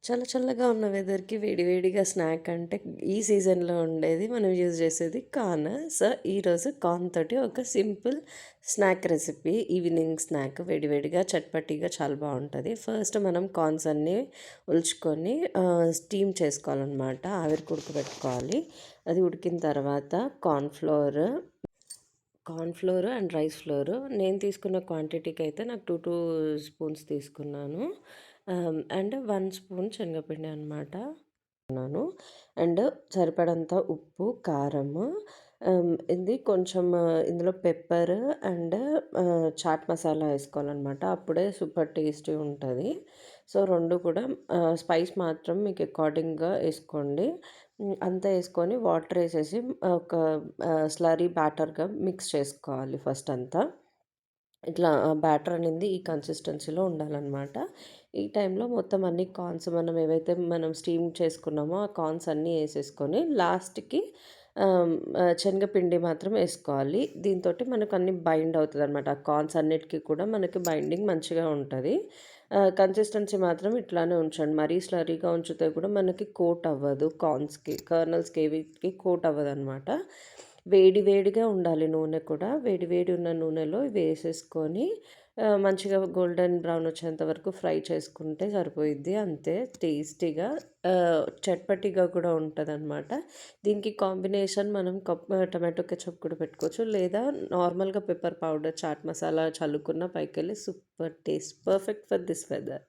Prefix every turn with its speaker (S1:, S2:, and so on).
S1: చల్ల చల్లగా ఉన్న వెదర్‌కి వేడి వేడిగా స్నాక్ అంటే ఈ సీజన్‌లో ఉండేది మనం యూజ్ చేసేది కార్న్. సో, ఈరోజు కార్న్ తోటి ఒక simple snack recipe evening snack వేడి వేడిగా చట్పటీగా చాలా బావుంటది. ఫస్ట్ మనం కార్న్స్ అన్నీ ఒలుచుకొని స్టీమ్ చేసుకోవాలనమాట. ఆవిరికి ఉడకబెట్టుకోవాలి. అది ఉడికిన తర్వాత corn flour and rice flour నేను తీసుకున్న క్వాంటిటీకి అయితే నాకు 2 స్పూన్స్ తీసుకున్నాను. అండ్ 1 స్పూన్ శనగపిండి అనమాట. ఉన్నాను. అండ్ సరిపడంత ఉప్పు, కారము, ఇది కొంచెం ఇందులో పెప్పర్ అండ్ చాట్ మసాలా ఏసుకోవాలనమాట. అప్పుడే సూపర్ టేస్టీ ఉంటది. సో, 2 కూడా స్పైస్ మాత్రం మీకు అకార్డింగ్‌గా ఏసుకోండి. అంతా ఏసుకొని వాటర్ ఏసేసి ఒక స్లర్రీ బ్యాటర్‌గా మిక్స్ చేసుకోవాలి ఫస్ట్ అంతా. ఇట్లా బ్యాటర్ అనేది ఈ కన్సిస్టెన్సీలో ఉండాలనమాట. ఈ టైంలో మొత్తం అన్ని కార్న్స్ మనం స్టీమ్ చేసుకున్నామో ఆ కార్న్స్ అన్నీ ఏసేసుకొని లాస్ట్‌కి శనగపిండి మాత్రం ఏసుకోవాలి. దీనితోటి మనకు అన్నీ బైండ్ అవుతదనమాట. ఆ కార్న్స్ అన్నిటికి కూడా మనకి బైండింగ్ మంచిగా ఉంటది. కన్సిస్టెన్సీ మాత్రం ఇట్లానే ఉంచండి. మరీ స్లర్రీగా ఉంచితే కూడా మనకి కోట్ అవ్వదు కర్నల్స్‌కి వీటికి కోట్ అవ్వదనమాట. వేడి వేడిగా ఉండాలి నూనె కూడా. వేడి వేడి ఉన్న నూనెలో వేసేసుకొని మంచిగా గోల్డెన్ బ్రౌన్ వచ్చేంత వరకు ఫ్రై చేసుకుంటే సరిపోయిద్ది. అంతే టేస్టీగా చట్పటీగా కూడా ఉంటదనమాట. దీనికి కాంబినేషన్ మనం టమాటో కెచప్ కూడా పెట్టుకోవచ్చు. లేదా నార్మల్‌గా పెప్పర్ పౌడర్, చాట్ మసాలా చల్లుకున్న పైకెళ్ళి super taste. Perfect for this weather.